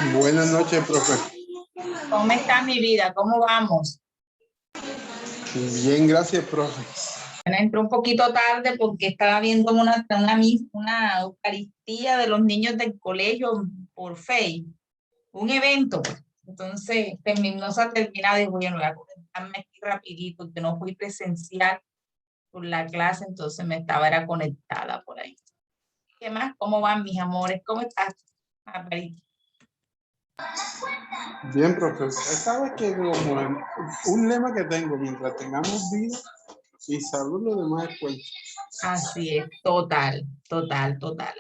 Buenas noches, profe. ¿Cómo está mi vida? ¿Cómo vamos? Bien, gracias, profe. Bueno, entré un poquito tarde porque estaba viendo una Eucaristía de los niños del colegio por Facebook, un evento. Entonces, no se ha terminado y bueno, voy a conectarme aquí rapidito, porque no fui presencial por la clase, entonces me era conectada por ahí. ¿Qué más? ¿Cómo van mis amores? ¿Cómo estás, Margarita? Bien, profe. Sabes que como un lema que tengo, mientras tengamos vida y salud, lo demás es cuento. Así es, total,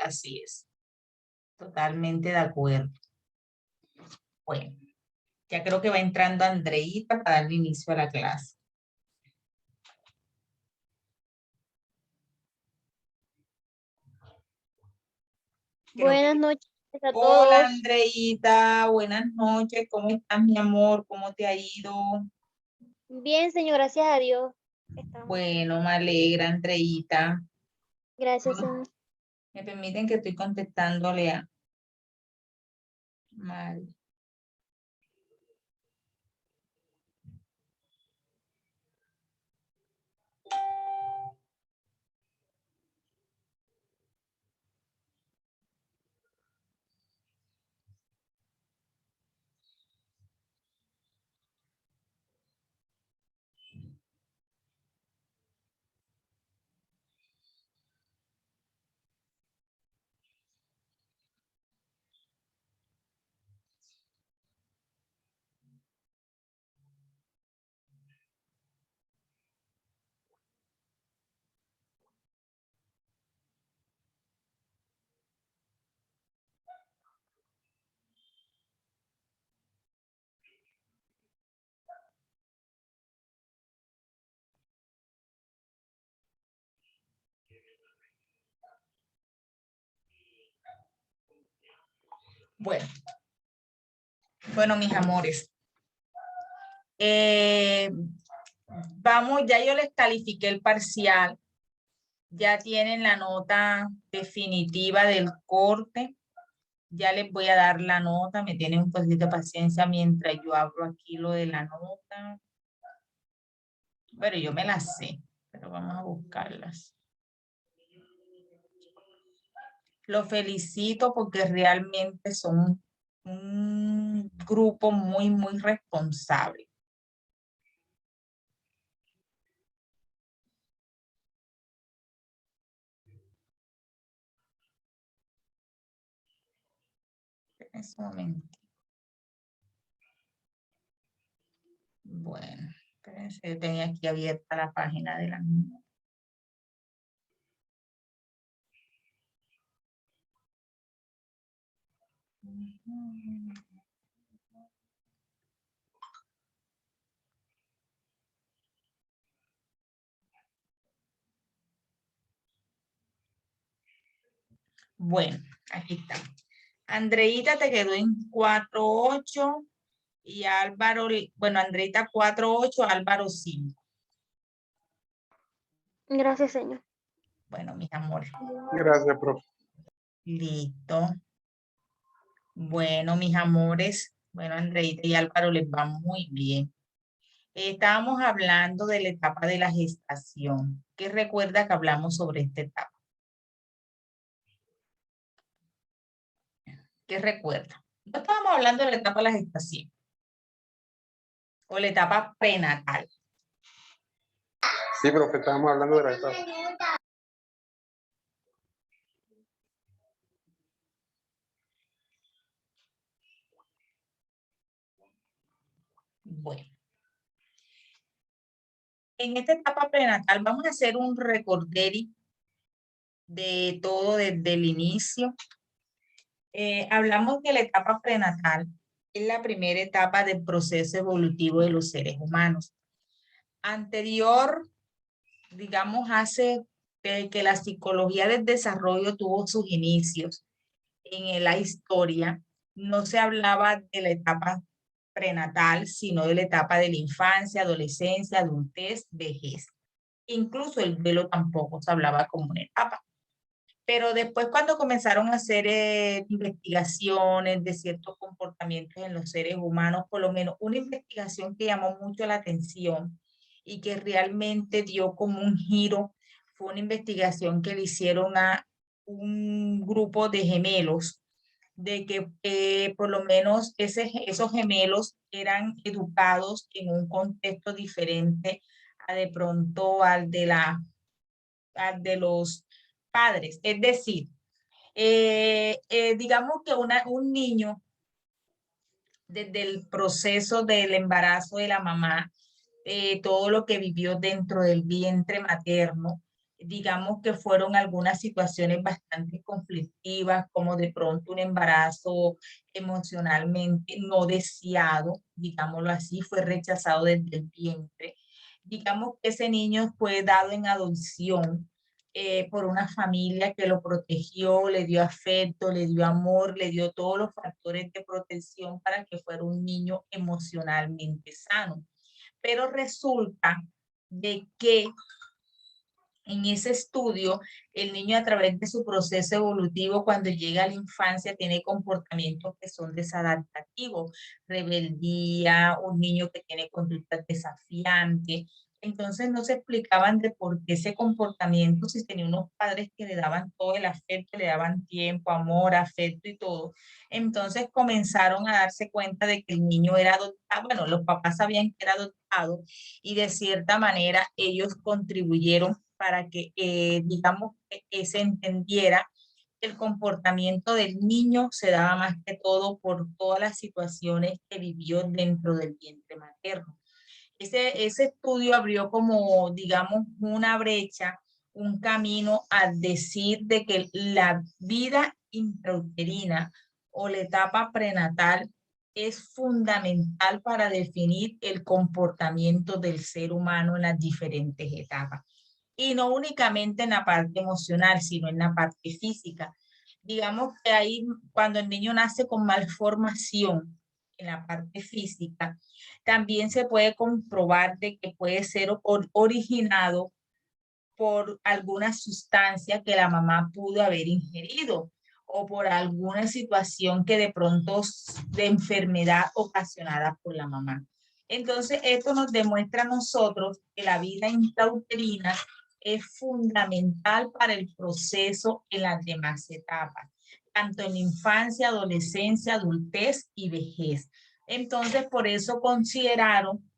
así es. Totalmente de acuerdo. Bueno, ya creo que va entrando Andreita para darle inicio a la clase. Buenas noches a todos. Hola Andreita, buenas noches, ¿cómo estás mi amor? ¿Cómo te ha ido? Bien, señor, gracias a Dios. Estamos. Bueno, me alegra Andreita. Gracias, señor. Me permiten que estoy contestándole a Mari. Bueno, mis amores. Vamos, ya yo les califiqué el parcial. Ya tienen la nota definitiva del corte. Ya les voy a dar la nota. Me tienen un poquito de paciencia mientras yo abro aquí lo de la nota. Bueno, yo me las sé, pero vamos a buscarlas. Los felicito porque realmente son un grupo muy responsable. En ese momento. Bueno, espérense, yo tenía aquí abierta la página de la niña. Bueno, aquí está. Andreita te quedó en 4.8 y Álvaro, bueno, Andreita 4.8, Álvaro 5. Gracias, señor. Bueno, mis amores. Gracias, profe. Listo. Bueno, mis amores. Bueno, Andreita y Álvaro les va muy bien. Estábamos hablando de la etapa de la gestación. ¿Qué recuerda que hablamos sobre esta etapa? ¿Qué recuerda? No estábamos hablando de la etapa de la gestación o la etapa prenatal. Sí, profe, estábamos hablando de la etapa. Bueno. En esta etapa prenatal vamos a hacer un recorderi de todo desde el inicio. Hablamos de la etapa prenatal, es la primera etapa del proceso evolutivo de los seres humanos. Anterior, digamos, hace que la psicología del desarrollo tuvo sus inicios en la historia, no se hablaba de la etapa prenatal, sino de la etapa de la infancia, adolescencia, adultez, vejez. Incluso el duelo tampoco se hablaba como una etapa. Pero después cuando comenzaron a hacer investigaciones de ciertos comportamientos comportamientos en los seres humanos, por lo menos una investigación que llamó mucho la atención y que realmente dio como un giro, fue una investigación que le hicieron a un grupo de gemelos, de que por lo menos esos gemelos eran educados en un contexto diferente a de pronto al de los padres. Es decir, digamos que un niño desde el proceso del embarazo de la mamá, todo lo que vivió dentro del vientre materno, digamos que fueron algunas situaciones bastante conflictivas, como de pronto un embarazo emocionalmente no deseado, digámoslo así, fue rechazado desde el vientre. Digamos que ese niño fue dado en adopción por una familia que lo protegió, le dio afecto, le dio amor, le dio todos los factores de protección para que fuera un niño emocionalmente sano. Pero resulta de que en ese estudio, el niño a través de su proceso evolutivo, cuando llega a la infancia, tiene comportamientos que son desadaptativos, rebeldía, un niño que tiene conductas desafiantes. Entonces no se explicaban de por qué ese comportamiento, si tenía unos padres que le daban todo el afecto, le daban tiempo, amor, afecto y todo. Entonces comenzaron a darse cuenta de que el niño era adoptado, bueno, los papás sabían que era adoptado y de cierta manera ellos contribuyeron para que, digamos, se entendiera que el comportamiento del niño se daba más que todo por todas las situaciones que vivió dentro del vientre materno. Ese estudio abrió como, digamos, una brecha, un camino al decir de que la vida intrauterina o la etapa prenatal es fundamental para definir el comportamiento del ser humano en las diferentes etapas. Y no únicamente en la parte emocional, sino en la parte física. Digamos que ahí, cuando el niño nace con malformación en la parte física, también se puede comprobar de que puede ser originado por alguna sustancia que la mamá pudo haber ingerido o por alguna situación que de pronto de enfermedad ocasionada por la mamá. Entonces, esto nos demuestra a nosotros que la vida intrauterina es fundamental para el proceso en las demás etapas, tanto en infancia, adolescencia, adultez y vejez. Entonces, por eso consideraron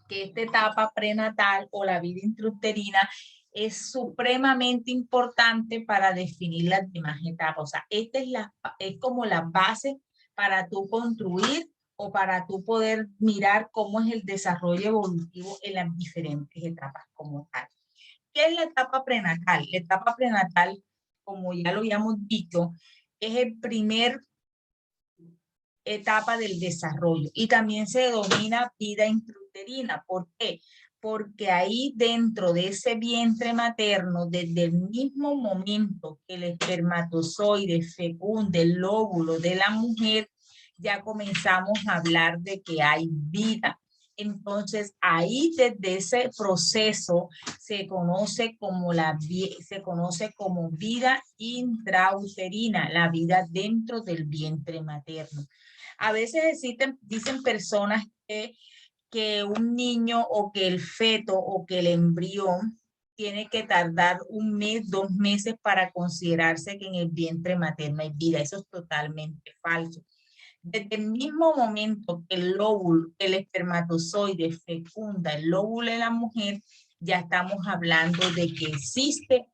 que esta etapa prenatal o la vida intrauterina es supremamente importante para definir las demás etapas. O sea, esta es como la base para tú construir o para tú poder mirar cómo es el desarrollo evolutivo en las diferentes etapas como tal. ¿Qué es la etapa prenatal? La etapa prenatal, como ya lo habíamos dicho, es el primer etapa del desarrollo y también se denomina vida intrauterina. ¿Por qué? Porque ahí dentro de ese vientre materno, desde el mismo momento que el espermatozoide fecunda el óvulo de la mujer, ya comenzamos a hablar de que hay vida. Entonces, ahí desde ese proceso se conoce como vida intrauterina, la vida dentro del vientre materno. A veces dicen personas que un niño o que el feto o que el embrión tiene que tardar un mes, 2 meses para considerarse que en el vientre materno hay vida. Eso es totalmente falso. Desde el mismo momento que el óvulo, el espermatozoide fecunda el óvulo de la mujer, ya estamos hablando de que existe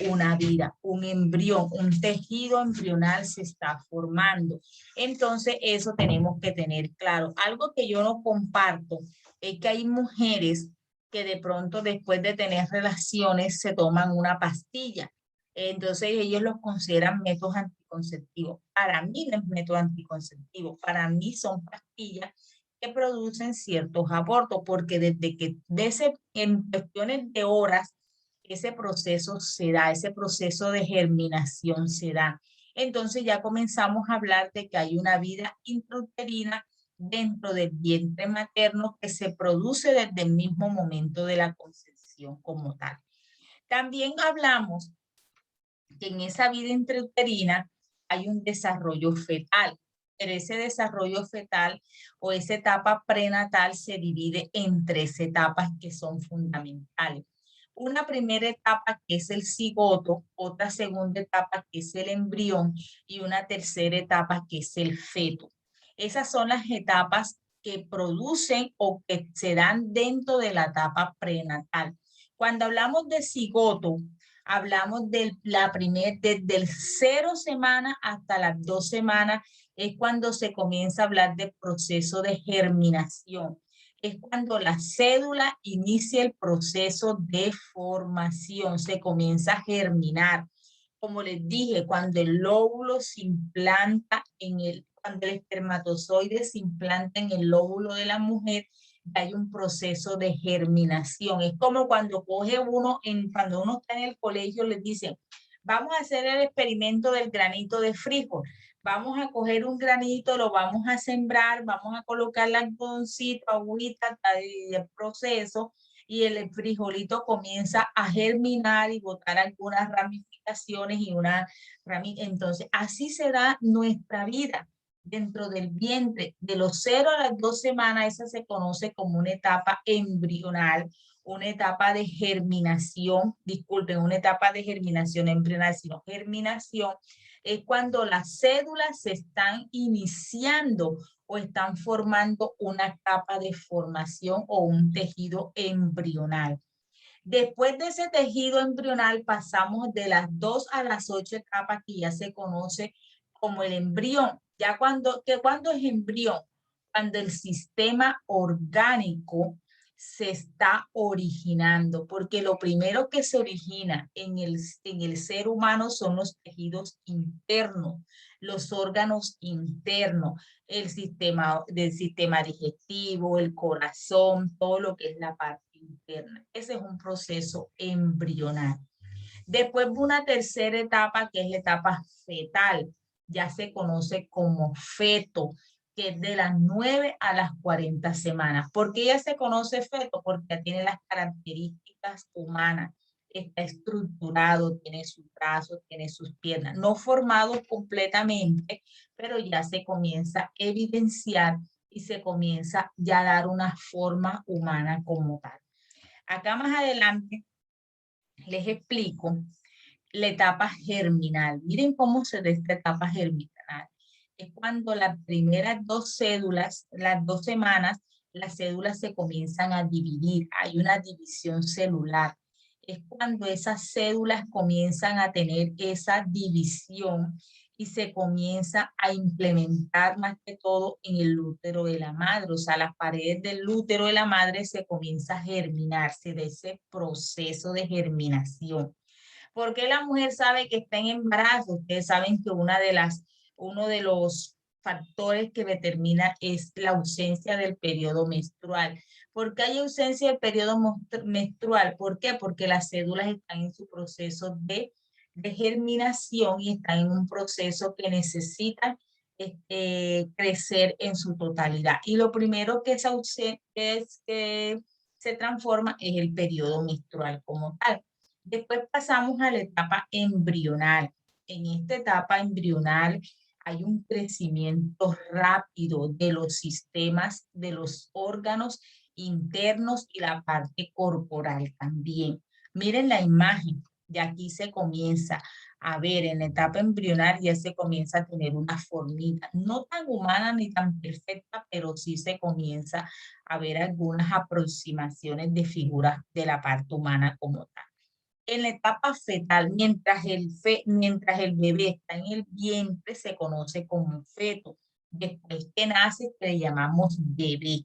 una vida, un embrión, un tejido embrional se está formando. Entonces, eso tenemos que tener claro. Algo que yo no comparto es que hay mujeres que de pronto después de tener relaciones se toman una pastilla. Entonces ellos los consideran métodos anticonceptivos. Para mí no es método anticonceptivo, para mí son pastillas que producen ciertos abortos, porque desde que en cuestiones de horas ese proceso se da, ese proceso de germinación se da. Entonces ya comenzamos a hablar de que hay una vida intrauterina dentro del vientre materno que se produce desde el mismo momento de la concepción como tal. También hablamos que en esa vida intrauterina hay un desarrollo fetal. pero ese desarrollo fetal o esa etapa prenatal se divide en 3 etapas que son fundamentales. Una primera etapa que es el cigoto, otra segunda etapa que es el embrión y una tercera etapa que es el feto. Esas son las etapas que producen o que se dan dentro de la etapa prenatal. Cuando hablamos de cigoto, hablamos de desde el 0 semanas hasta las 2 semanas, es cuando se comienza a hablar del proceso de germinación. Es cuando la cédula inicia el proceso de formación, se comienza a germinar. Como les dije, cuando el óvulo se implanta cuando el espermatozoide se implanta en el óvulo de la mujer, hay un proceso de germinación. Es como cuando cuando uno está en el colegio, les dicen, vamos a hacer el experimento del granito de frijol. Vamos a coger un granito, lo vamos a sembrar, vamos a colocar algodoncito, agüita, el proceso, y el frijolito comienza a germinar y botar algunas ramificaciones y entonces así se da nuestra vida dentro del vientre. De los 0 a las 2 semanas, esa se conoce como una etapa embrional, una etapa de germinación, disculpen, una etapa de germinación embrional, sino germinación es cuando las cédulas se están iniciando o están formando una capa de formación o un tejido embrional. Después de ese tejido embrional pasamos de las 2 a las 8 etapas que ya se conoce como el embrión. Ya cuando es embrión, cuando el sistema orgánico se está originando, porque lo primero que se origina en el ser humano son los tejidos internos, los órganos internos, del sistema digestivo, el corazón, todo lo que es la parte interna. Ese es un proceso embrional. Después de una tercera etapa, que es la etapa fetal, ya se conoce como feto, que es de las 9 a las 40 semanas. ¿Por qué ya se conoce feto? Porque ya tiene las características humanas. Está estructurado, tiene sus brazos, tiene sus piernas, no formados completamente, pero ya se comienza a evidenciar y se comienza ya a dar una forma humana como tal. Acá más adelante les explico la etapa germinal. Miren cómo se da esta etapa germinal. Es cuando las primeras 2 cédulas, las 2 semanas, las cédulas se comienzan a dividir. Hay una división celular. Es cuando esas cédulas comienzan a tener esa división y se comienza a implementar más que todo en el útero de la madre. O sea, las paredes del útero de la madre se comienza a germinarse de ese proceso de germinación. ¿Por qué la mujer sabe que está en embarazo? Ustedes saben que uno de los factores que determina es la ausencia del periodo menstrual. ¿Por qué hay ausencia del periodo menstrual? ¿Por qué? Porque las cédulas están en su proceso de germinación y están en un proceso que necesitan crecer en su totalidad. Y lo primero que se transforma es el periodo menstrual como tal. Después pasamos a la etapa embrional. En esta etapa embrional hay un crecimiento rápido de los sistemas, de los órganos internos y la parte corporal también. Miren la imagen, de aquí se comienza a ver en la etapa embrional, ya se comienza a tener una formita, no tan humana ni tan perfecta, pero sí se comienza a ver algunas aproximaciones de figuras de la parte humana como tal. En la etapa fetal, mientras el bebé está en el vientre, se conoce como feto. Después que nace, le llamamos bebé.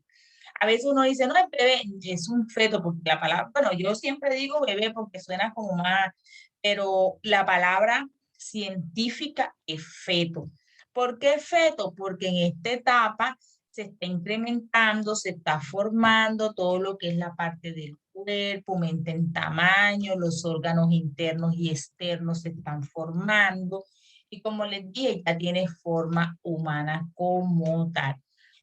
A veces uno dice, no es bebé, es un feto, porque la palabra, bueno, yo siempre digo bebé porque suena como más, pero la palabra científica es feto. ¿Por qué feto? Porque en esta etapa se está incrementando, se está formando todo lo que es la parte del cuerpo, aumenta en tamaño, los órganos internos y externos se están formando y como les dije, ya tiene forma humana como tal.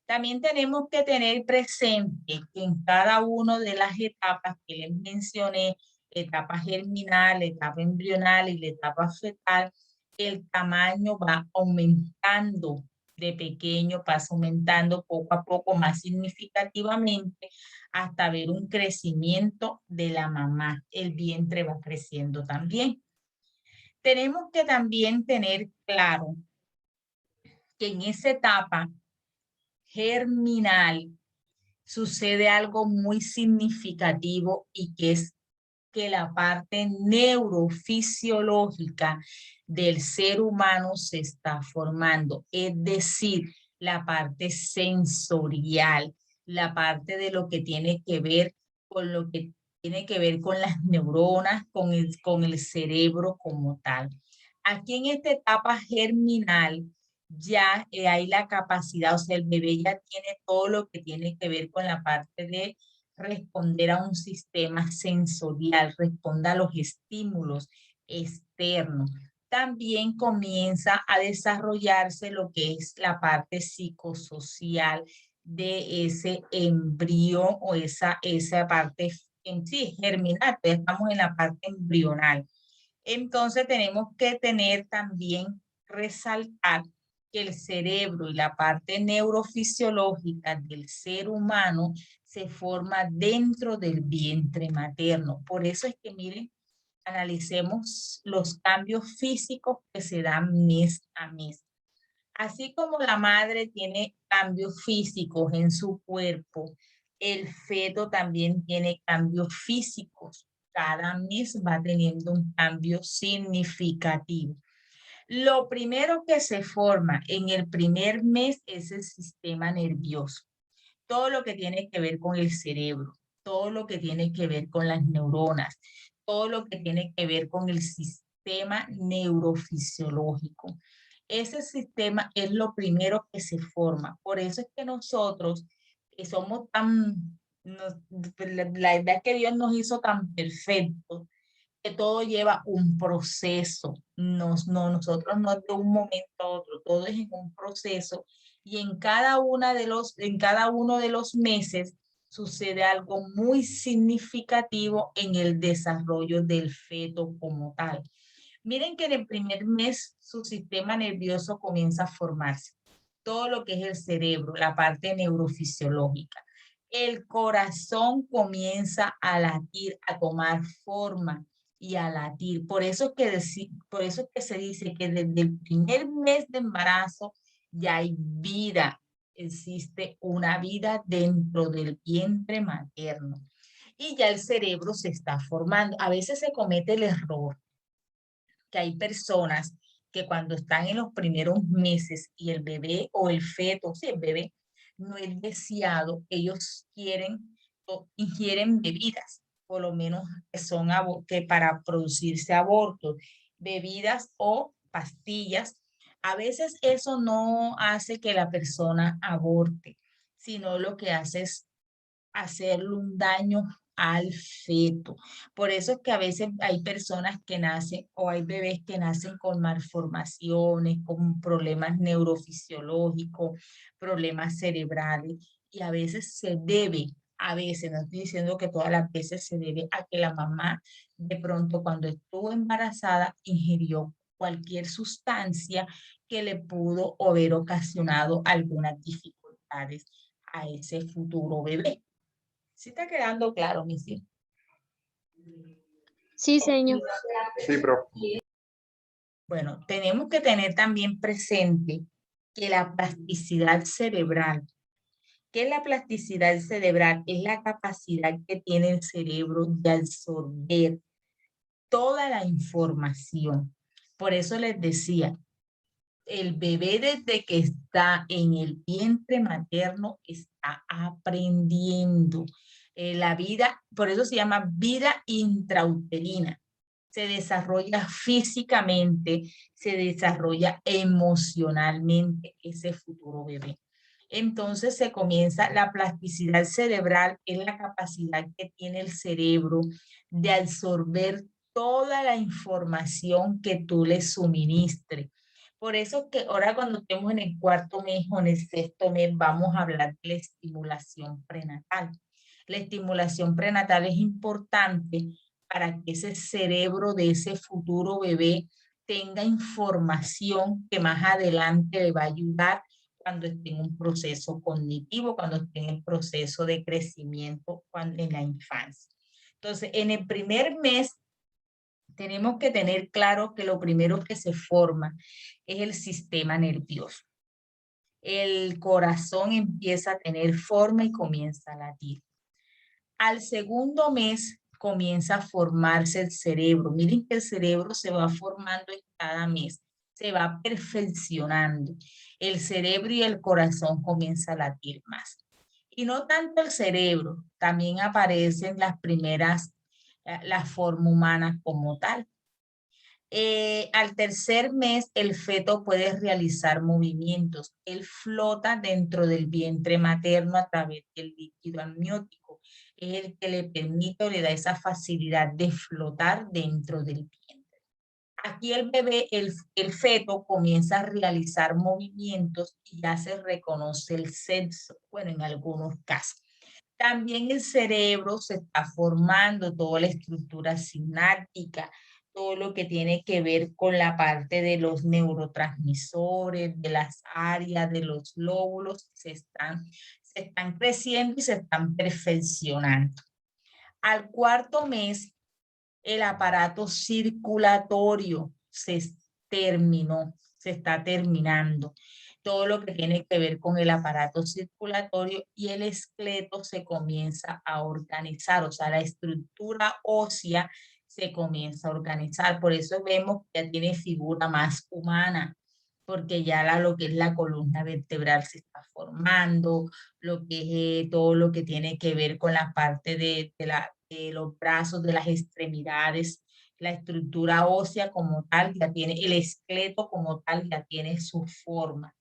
También tenemos que tener presente que en cada una de las etapas que les mencioné, etapa germinal, etapa embrional y la etapa fetal, el tamaño va aumentando de pequeño pasa aumentando poco a poco, más significativamente, hasta ver un crecimiento de la mamá. El vientre va creciendo también. Tenemos que también tener claro que en esa etapa germinal sucede algo muy significativo y que es que la parte neurofisiológica del ser humano se está formando, es decir, la parte sensorial, la parte de lo que tiene que ver con lo que tiene que ver con las neuronas, con el cerebro como tal. Aquí en esta etapa germinal ya hay la capacidad, o sea, el bebé ya tiene todo lo que tiene que ver con la parte de responder a un sistema sensorial, responda a los estímulos externos. También comienza a desarrollarse lo que es la parte psicosocial de ese embrión o esa parte en sí germinal, pero estamos en la parte embrional. Entonces tenemos que tener también, resaltar que el cerebro y la parte neurofisiológica del ser humano se forma dentro del vientre materno. Por eso es que, miren, analicemos los cambios físicos que se dan mes a mes. Así como la madre tiene cambios físicos en su cuerpo, el feto también tiene cambios físicos. Cada mes va teniendo un cambio significativo. Lo primero que se forma en el primer mes es el sistema nervioso. Todo lo que tiene que ver con el cerebro, todo lo que tiene que ver con las neuronas, todo lo que tiene que ver con el sistema neurofisiológico. Ese sistema es lo primero que se forma. Por eso es que nosotros, que somos la verdad es que Dios nos hizo tan perfectos, que todo lleva un proceso. Nosotros no de un momento a otro, todo es en un proceso y en cada uno de los meses sucede algo muy significativo en el desarrollo del feto como tal. Miren que en el primer mes su sistema nervioso comienza a formarse. Todo lo que es el cerebro, la parte neurofisiológica. El corazón comienza a latir, a tomar forma y a latir. Por eso es que se dice que desde el primer mes de embarazo ya hay vida. Existe una vida dentro del vientre materno. Y ya el cerebro se está formando. A veces se comete el error que hay personas que cuando están en los primeros meses y el bebé o el feto, si el bebé no es deseado, ellos quieren o ingieren bebidas, por lo menos que son que para producirse abortos, bebidas o pastillas. A veces eso no hace que la persona aborte, sino lo que hace es hacerle un daño al feto. Por eso es que a veces hay personas que nacen o hay bebés que nacen con malformaciones, con problemas neurofisiológicos, problemas cerebrales y a veces, no estoy diciendo que todas las veces se debe a que la mamá de pronto cuando estuvo embarazada ingirió cualquier sustancia que le pudo haber ocasionado algunas dificultades a ese futuro bebé. ¿Sí está quedando claro, mis hijos? Sí, señor. Sí, profe. Bueno, tenemos que tener también presente que la plasticidad cerebral, ¿qué es la plasticidad cerebral? Es la capacidad que tiene el cerebro de absorber toda la información. Por eso les decía, el bebé desde que está en el vientre materno está aprendiendo. La vida, por eso se llama vida intrauterina. Se desarrolla físicamente, se desarrolla emocionalmente ese futuro bebé. Entonces se comienza la plasticidad cerebral, es la capacidad que tiene el cerebro de absorber toda la información que tú le suministres. Por eso que ahora cuando estemos en el cuarto mes o en el sexto mes vamos a hablar de la estimulación prenatal. La estimulación prenatal es importante para que ese cerebro de ese futuro bebé tenga información que más adelante le va a ayudar cuando esté en un proceso cognitivo, cuando esté en el proceso de crecimiento en la infancia. Entonces, en el primer mes tenemos que tener claro que lo primero que se forma es el sistema nervioso. El corazón empieza a tener forma y comienza a latir. Al segundo mes comienza a formarse el cerebro. Miren que el cerebro se va formando en cada mes, se va perfeccionando. El cerebro y el corazón comienzan a latir más. Y no tanto el cerebro, también aparecen las primeras, la forma humana como tal. Al tercer mes, el feto puede realizar movimientos. Él flota dentro del vientre materno a través del líquido amniótico. Es el que le permite o le da esa facilidad de flotar dentro del vientre. Aquí el bebé, el feto comienza a realizar movimientos y ya se reconoce el sexo, bueno, en algunos casos. También el cerebro se está formando, toda la estructura sináptica, todo lo que tiene que ver con la parte de los neurotransmisores, de las áreas, de los lóbulos, se están creciendo y se están perfeccionando. Al cuarto mes, el aparato circulatorio terminó, se está terminando. Todo lo que tiene que ver con el aparato circulatorio y el esqueleto se comienza a organizar, o sea, la estructura ósea se comienza a organizar. Por eso vemos que ya tiene figura más humana, porque ya lo que es la columna vertebral se está formando, lo que es todo lo que tiene que ver con la parte de los brazos, de las extremidades, la estructura ósea como tal, ya tiene el esqueleto como tal, ya tiene su forma.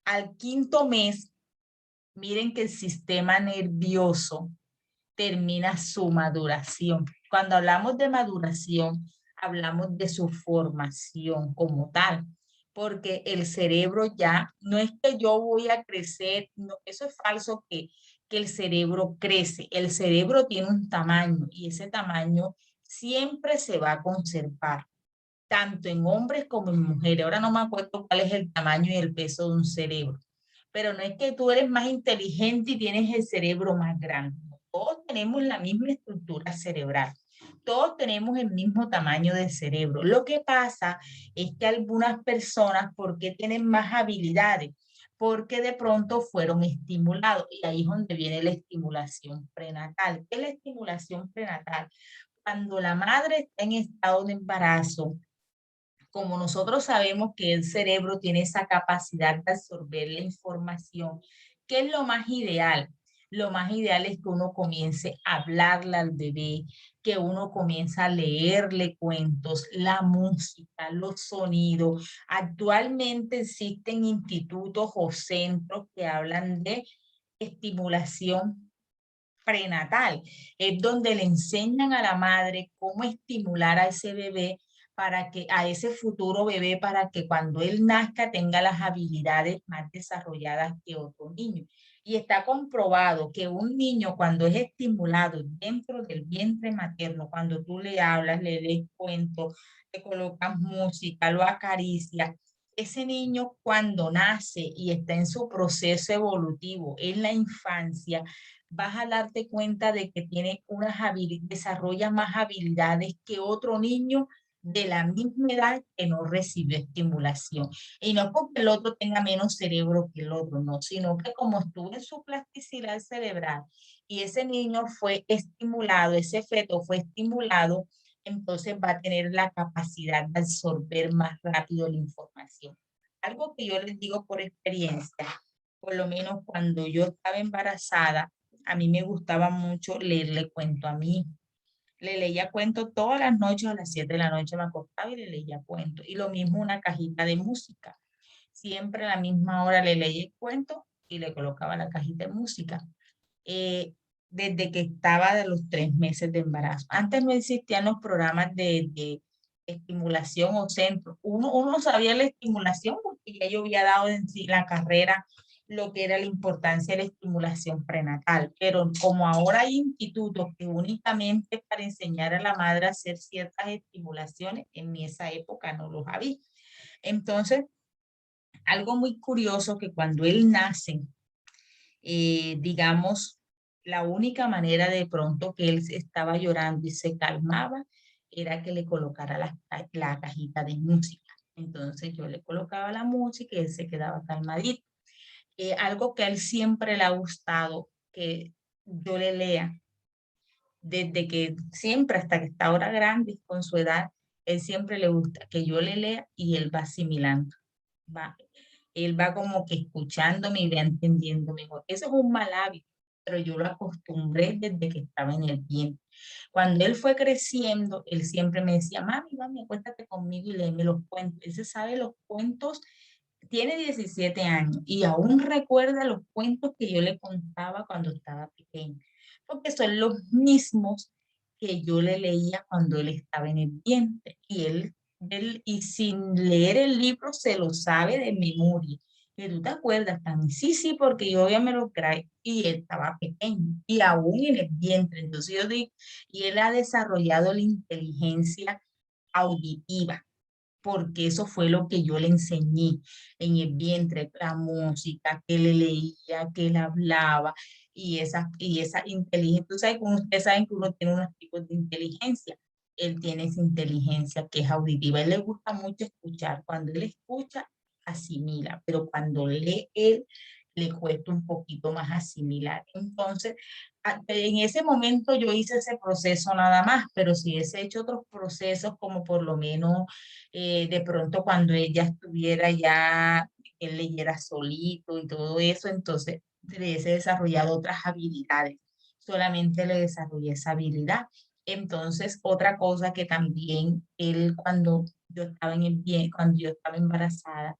Al quinto mes, miren que el sistema nervioso termina su maduración. Cuando hablamos de maduración, hablamos de su formación como tal, porque el cerebro ya, no es que yo voy a crecer, no, eso es falso que el cerebro crece. El cerebro tiene un tamaño y ese tamaño siempre se va a conservar, tanto en hombres como en mujeres. Ahora no me acuerdo cuál es el tamaño y el peso de un cerebro, pero no es que tú eres más inteligente y tienes el cerebro más grande. Todos tenemos la misma estructura cerebral. Todos tenemos el mismo tamaño de cerebro. Lo que pasa es que algunas personas, ¿por qué tienen más habilidades? Porque de pronto fueron estimulados y ahí es donde viene la estimulación prenatal. ¿Qué es la estimulación prenatal? Cuando la madre está en estado de embarazo, como nosotros sabemos que el cerebro tiene esa capacidad de absorber la información, ¿qué es lo más ideal? Lo más ideal es que uno comience a hablarle al bebé, que uno comience a leerle cuentos, la música, los sonidos. Actualmente existen institutos o centros que hablan de estimulación prenatal, es donde le enseñan a la madre cómo estimular a ese bebé para que a ese futuro bebé para que cuando él nazca tenga las habilidades más desarrolladas que otro niño. Y está comprobado que un niño cuando es estimulado dentro del vientre materno, cuando tú le hablas, le lees cuentos, le colocas música, lo acaricias, ese niño cuando nace y está en su proceso evolutivo en la infancia, vas a darte cuenta de que tiene unas habilidades, desarrolla más habilidades que otro niño de la misma edad que no recibió estimulación. Y no porque el otro tenga menos cerebro que el otro, no, sino que como estuvo en su plasticidad cerebral y ese niño fue estimulado, ese feto fue estimulado, entonces va a tener la capacidad de absorber más rápido la información. Algo que yo les digo por experiencia, por lo menos cuando yo estaba embarazada, a mí me gustaba mucho leerle cuento a mí. Le leía cuento todas las noches, a las 7 de la noche me acostaba y le leía cuento. Y lo mismo una cajita de música. Siempre a la misma hora le leía el cuento y le colocaba la cajita de música. Desde que estaba de los 3 meses de embarazo. Antes no existían los programas de estimulación o centro. Uno sabía la estimulación porque ya yo había dado en sí la carrera lo que era la importancia de la estimulación prenatal, pero como ahora hay institutos que únicamente es para enseñar a la madre a hacer ciertas estimulaciones, en esa época no los había. Entonces, Algo muy curioso que cuando él nace, digamos, la única manera de pronto que él estaba llorando y se calmaba era que le colocara la cajita de música. Entonces yo le colocaba la música y él se quedaba calmadito. Algo que a él siempre le ha gustado, que yo le lea, desde que siempre hasta que está ahora grande con su edad, él siempre le gusta que yo le lea y él va asimilando, va, él va como que escuchándome y va entendiendo mejor. Eso es un mal hábito, pero yo lo acostumbré desde que estaba en el vientre. Cuando él fue creciendo, él siempre me decía, mami, mami, acuéstate conmigo y léeme los cuentos. Él se sabe los cuentos, tiene 17 años y aún recuerda los cuentos que yo le contaba cuando estaba pequeño, porque son los mismos que yo le leía cuando él estaba en el vientre. Y él y sin leer el libro se lo sabe de memoria. Que tú te acuerdas también, sí, sí, porque yo ya me lo trae y él estaba pequeño y aún en el vientre. Entonces yo digo, y él ha desarrollado la inteligencia auditiva porque eso fue lo que yo le enseñé en el vientre, la música, que le leía, que le hablaba, y esa inteligencia. Ustedes saben que uno tiene unos tipos de inteligencia. Él tiene esa inteligencia que es auditiva. A él le gusta mucho escuchar. Cuando él escucha, asimila, pero cuando lee él, le cuesta un poquito más asimilar. Entonces, en ese momento yo hice ese proceso nada más, pero si hubiese hecho otros procesos, como por lo menos de pronto cuando ella estuviera ya, él leyera solito y todo eso, entonces le hubiese desarrollado otras habilidades. Solamente le desarrollé esa habilidad. Entonces, otra cosa que también él, cuando yo estaba cuando yo estaba embarazada,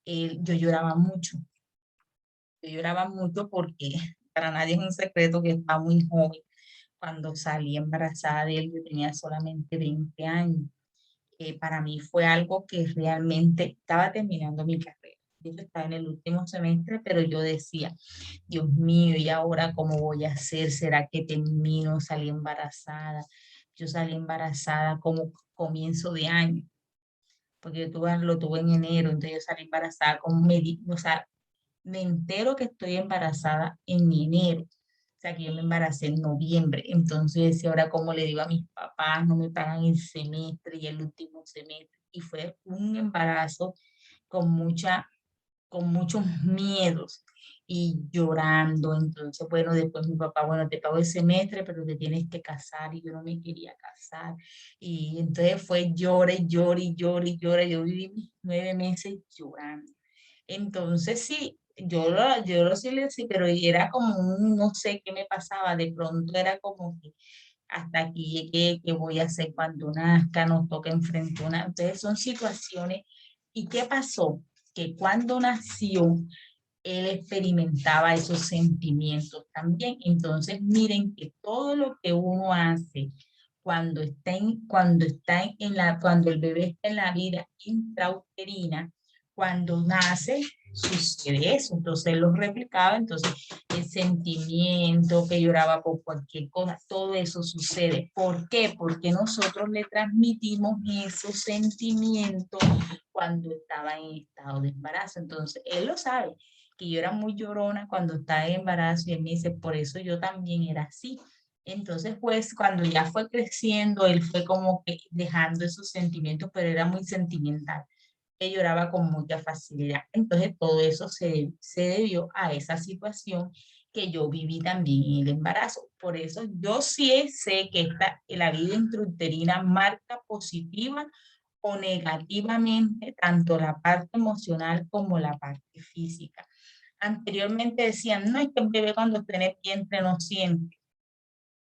yo lloraba mucho. Yo lloraba mucho porque para nadie es un secreto que estaba muy joven. Cuando salí embarazada de él, yo tenía solamente 20 años. Para mí fue algo que realmente estaba terminando mi carrera. Yo estaba en el último semestre, pero yo decía, Dios mío, ¿y ahora cómo voy a hacer? ¿Será que termino? Salí embarazada. Yo salí embarazada como comienzo de año, porque lo tuve en enero, entonces yo salí embarazada con o sea, me entero que estoy embarazada en enero. O sea, que yo me embaracé en noviembre. Entonces, ahora cómo le digo a mis papás, no me pagan el semestre y el último semestre. Y fue un embarazo con con muchos miedos y llorando. Entonces, bueno, después mi papá, bueno, te pago el semestre, pero te tienes que casar y yo no me quería casar. Y entonces fue llore, llore, llore, llore. Yo viví mis 9 meses llorando. Entonces sí, yo lo sí le sí, pero era como un, no sé qué me pasaba, de pronto era como que hasta aquí llegué, qué voy a hacer cuando nazca, nos toca enfrentar una, entonces son situaciones. ¿Y qué pasó? Que cuando nació, él experimentaba esos sentimientos también. Entonces, miren que todo lo que uno hace cuando el bebé está en la vida intrauterina, cuando nace, sucede eso. Entonces él lo replicaba, entonces el sentimiento que lloraba por cualquier cosa, todo eso sucede. ¿Por qué? Porque nosotros le transmitimos esos sentimientos cuando estaba en estado de embarazo. Entonces él lo sabe que yo era muy llorona cuando estaba en embarazo y él me dice, por eso yo también era así. Entonces, pues, cuando ya fue creciendo, él fue como que dejando esos sentimientos, pero era muy sentimental, que lloraba con mucha facilidad. Entonces, todo eso se debió a esa situación que yo viví también en el embarazo. Por eso yo sí sé que la vida intrauterina marca positiva o negativamente tanto la parte emocional como la parte física. Anteriormente decían, no, es que el bebé cuando está en el vientre no siente.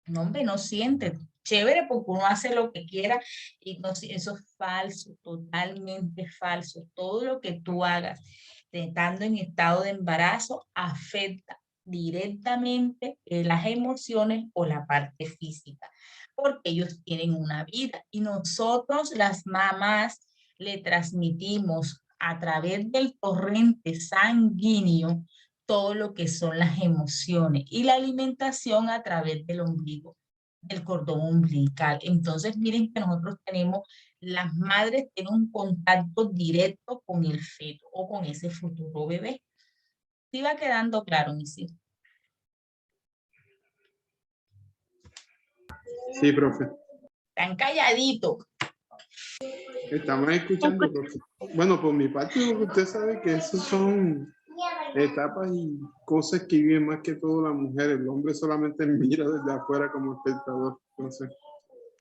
No, hombre, no siente. Chévere porque uno hace lo que quiera y no, eso es falso, totalmente falso. Todo lo que tú hagas estando en estado de embarazo afecta directamente las emociones o la parte física, porque ellos tienen una vida y nosotros las mamás le transmitimos a través del torrente sanguíneo todo lo que son las emociones y la alimentación a través del ombligo. del cordón umbilical. Entonces, miren que nosotros tenemos, las madres tienen un contacto directo con el feto o con ese futuro bebé. ¿Sí va quedando claro, mis hijos? Sí, profe. Están calladitos. Estamos escuchando, profe. Bueno, por mi parte, porque usted sabe que esos son etapas y cosas que viven más que todo la mujer. El hombre solamente mira desde afuera como espectador. Entonces,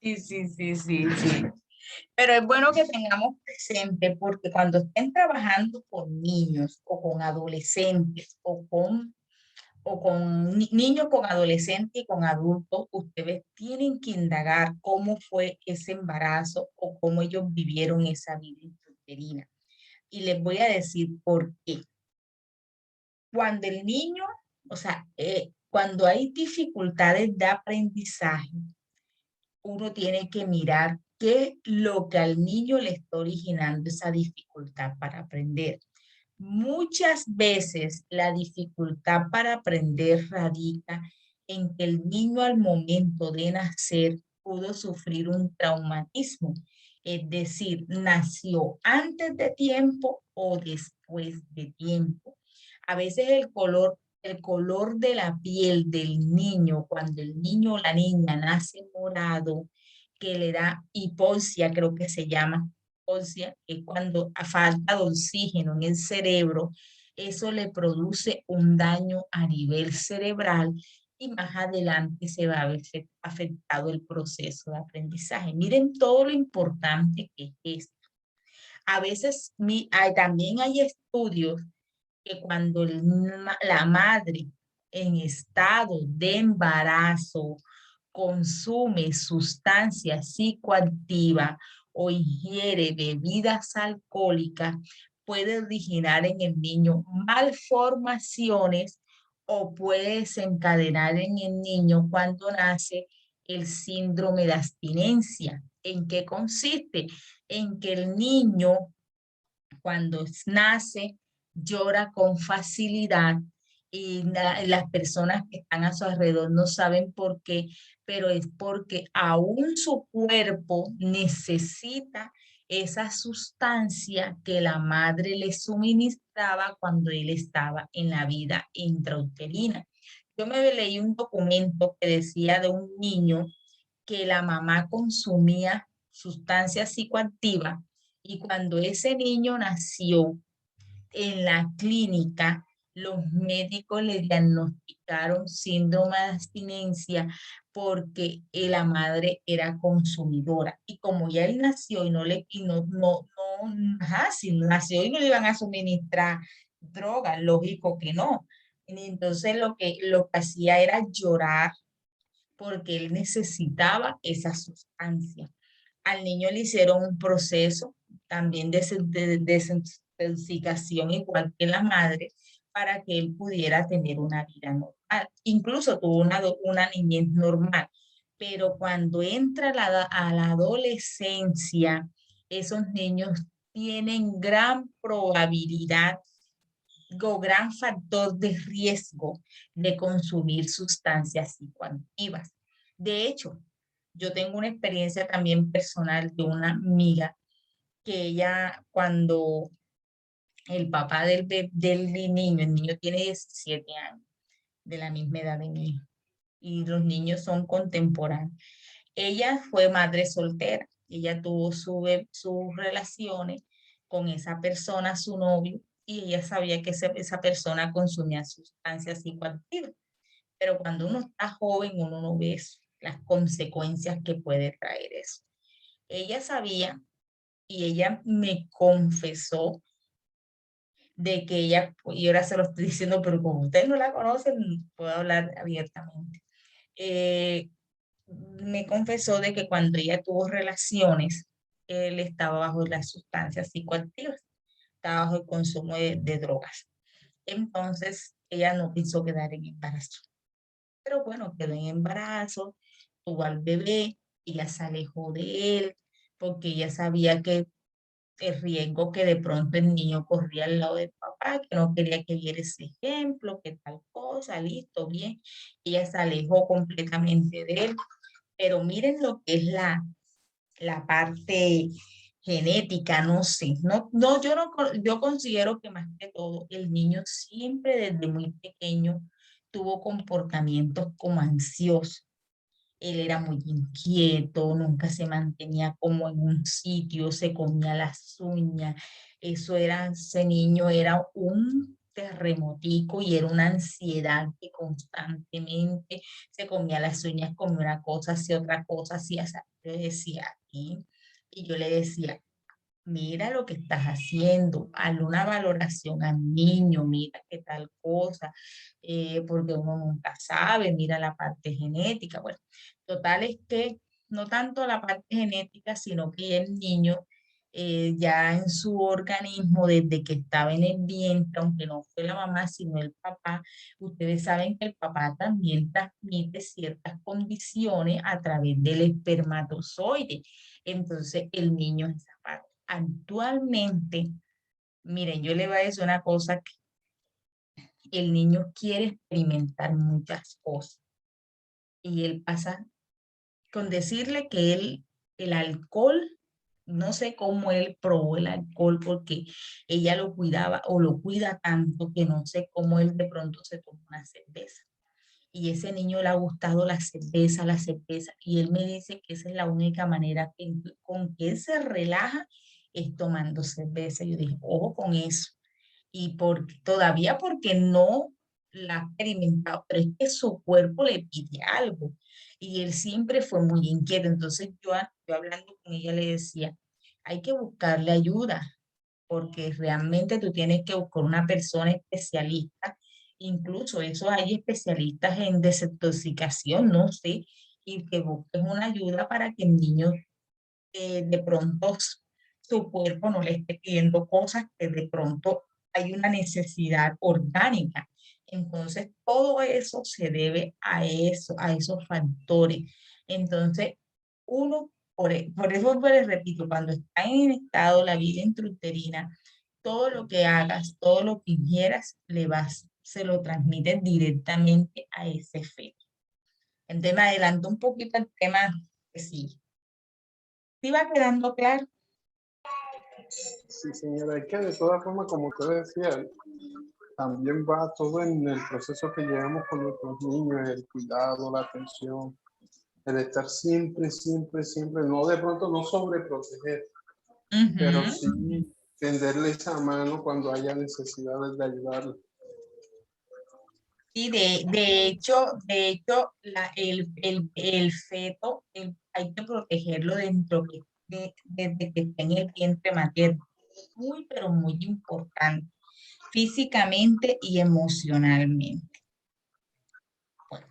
Sí, sí, sí, sí, sí. Pero es bueno que tengamos presente porque cuando estén trabajando con niños o con adolescentes o con niños, con adolescentes y con adultos, ustedes tienen que indagar cómo fue ese embarazo o cómo ellos vivieron esa vida intrauterina. Y les voy a decir por qué. Cuando el niño, o sea, cuando hay dificultades de aprendizaje, uno tiene que mirar qué lo que al niño le está originando esa dificultad para aprender. Muchas veces la dificultad para aprender radica en que el niño al momento de nacer pudo sufrir un traumatismo, es decir, nació antes de tiempo o después de tiempo. A veces el color de la piel del niño, cuando el niño o la niña nace morado, que le da hipoxia, creo que se llama, hipoxia, que cuando a falta de oxígeno en el cerebro, eso le produce un daño a nivel cerebral y más adelante se va a ver afectado el proceso de aprendizaje. Miren todo lo importante que es esto. A veces también hay estudios que cuando la madre en estado de embarazo consume sustancias psicoactivas o ingiere bebidas alcohólicas, puede originar en el niño malformaciones o puede desencadenar en el niño cuando nace el síndrome de abstinencia. ¿En qué consiste? En que el niño cuando nace llora con facilidad y las personas que están a su alrededor no saben por qué, pero es porque aún su cuerpo necesita esa sustancia que la madre le suministraba cuando él estaba en la vida intrauterina. Yo me leí un documento que decía de un niño que la mamá consumía sustancias psicoactivas y cuando ese niño nació en la clínica, los médicos le diagnosticaron síndrome de abstinencia porque la madre era consumidora. Y como ya él nació y no le, y ajá, si nació y no le iban a suministrar drogas, lógico que no. Y entonces lo que hacía era llorar porque él necesitaba esa sustancia. Al niño le hicieron un proceso también de desintoxicación igual que la madre para que él pudiera tener una vida normal. Incluso tuvo una niñez normal, pero cuando entra a la adolescencia, esos niños tienen gran probabilidad o gran factor de riesgo de consumir sustancias psicoactivas. De hecho, yo tengo una experiencia también personal de una amiga que ella cuando el papá del niño, el niño tiene 17 años, de la misma edad de mi hijo, y los niños son contemporáneos. Ella fue madre soltera, ella tuvo sus relaciones con esa persona, su novio, y ella sabía que esa persona consumía sustancias psicoactivas. Pero cuando uno está joven, uno no ve eso, las consecuencias que puede traer eso. Ella sabía y ella me confesó de que ella, y ahora se lo estoy diciendo, pero como ustedes no la conocen, puedo hablar abiertamente. Me confesó de que cuando ella tuvo relaciones, él estaba bajo las sustancias psicoactivas, estaba bajo el consumo de drogas. Entonces, ella no quiso quedar en embarazo. Pero bueno, quedó en embarazo, tuvo al bebé, ella se alejó de él, porque ella sabía que el riesgo que de pronto el niño corría al lado del papá, que no quería que viera ese ejemplo, que tal cosa, listo, bien. Ella se alejó completamente de él. Pero miren lo que es la parte genética, no sé, yo considero que más que todo el niño siempre desde muy pequeño tuvo comportamientos como ansiosos. Él era muy inquieto, nunca se mantenía como en un sitio, se comía las uñas. Ese niño era un terremotico y era una ansiedad que constantemente se comía las uñas, comía una cosa, hacía otra cosa, hacía, yo decía aquí, y yo le decía, mira lo que estás haciendo, hazle una valoración al niño, mira qué tal cosa, porque uno nunca sabe, mira la parte genética. Bueno, total es que no tanto la parte genética, sino que el niño ya en su organismo, desde que estaba en el vientre, aunque no fue la mamá, sino el papá, ustedes saben que el papá también transmite ciertas condiciones a través del espermatozoide. Entonces, el niño en esa parte. Actualmente, miren, yo le voy a decir una cosa, que el niño quiere experimentar muchas cosas y él pasa con decirle que el alcohol, no sé cómo él probó el alcohol porque ella lo cuidaba o lo cuida tanto que no sé cómo él de pronto se tomó una cerveza. Y ese niño le ha gustado la cerveza, y él me dice que esa es la única manera con que él se relaja es tomando cerveza. Yo dije, ojo con eso. Y todavía porque no la ha experimentado, pero es que su cuerpo le pide algo. Y él siempre fue muy inquieto. Entonces yo hablando con ella le decía, hay que buscarle ayuda, porque realmente tú tienes que buscar una persona especialista. Incluso eso hay especialistas en desintoxicación, no sé, y que busques una ayuda para que el niño de pronto su cuerpo no le esté pidiendo cosas que de pronto hay una necesidad orgánica. Entonces, todo eso se debe a eso, a esos factores. Entonces, uno, por eso les repito, cuando está en estado la vida intrauterina, todo lo que hagas, todo lo que ingieras, se lo transmites directamente a ese feto. Entonces, me adelanto un poquito el tema que sí. ¿Sí va quedando claro? Sí, señora, es que de todas formas, como usted decía, también va todo en el proceso que llevamos con nuestros niños, el cuidado, la atención, el estar siempre, siempre, siempre, no de pronto no sobreproteger, pero Ujú. sí tenderle esa mano cuando haya necesidades de ayudarle. Sí, de hecho el feto hay que protegerlo desde que está en el vientre materno. Muy, pero muy importante, físicamente y emocionalmente. Bueno,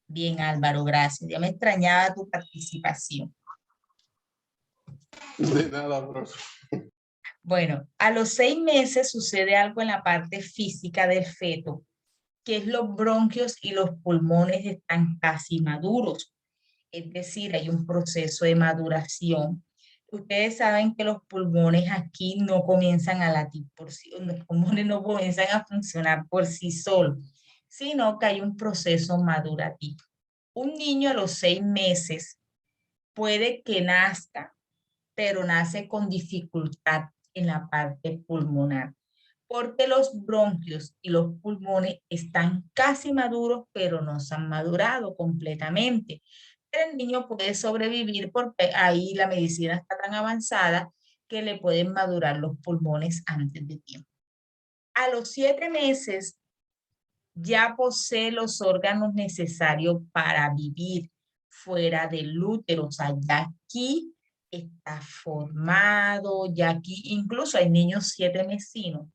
bien, Álvaro, gracias. Ya me extrañaba tu participación. De nada, profe. Bueno, a los 6 meses sucede algo en la parte física del feto, que es los bronquios y los pulmones están casi maduros. Es decir, hay un proceso de maduración. Ustedes saben que los pulmones aquí no comienzan a latir por sí, los pulmones no comienzan a funcionar por sí solos, sino que hay un proceso madurativo. Un niño a los 6 meses puede que nazca, pero nace con dificultad en la parte pulmonar, porque los bronquios y los pulmones están casi maduros, pero no se han madurado completamente. Pero el niño puede sobrevivir porque ahí la medicina está tan avanzada que le pueden madurar los pulmones antes de tiempo. A los 7 meses ya posee los órganos necesarios para vivir fuera del útero. O sea, ya aquí está formado, ya aquí incluso hay niños 7 mesinos,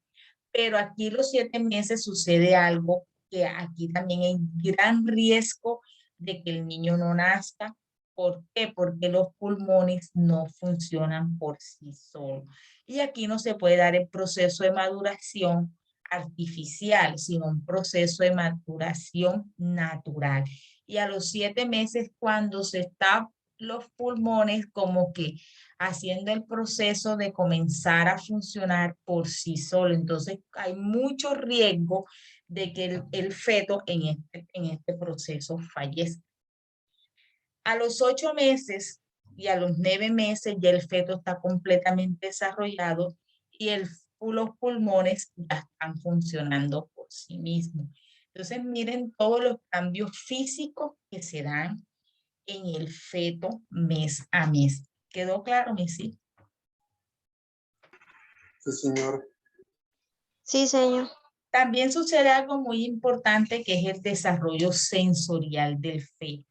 pero aquí los 7 meses sucede algo que aquí también hay gran riesgo de que el niño no nazca. ¿Por qué? Porque los pulmones no funcionan por sí solos. Y aquí no se puede dar el proceso de maduración artificial, sino un proceso de maduración natural. Y a los 7 meses, cuando se está los pulmones como que haciendo el proceso de comenzar a funcionar por sí solo. Entonces hay mucho riesgo de que el feto en este proceso fallezca. A los 8 meses y a los 9 meses ya el feto está completamente desarrollado y los pulmones ya están funcionando por sí mismos. Entonces miren todos los cambios físicos que se dan en el feto mes a mes. ¿Quedó claro, Missy? Sí, señor. Sí, señor. También sucede algo muy importante que es el desarrollo sensorial del feto.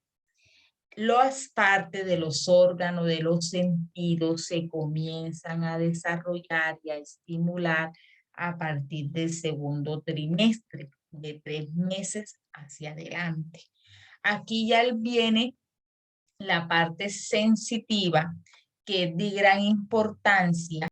Las partes de los órganos, de los sentidos se comienzan a desarrollar y a estimular a partir del segundo trimestre, de 3 meses hacia adelante. Aquí ya viene la parte sensitiva, que es de gran importancia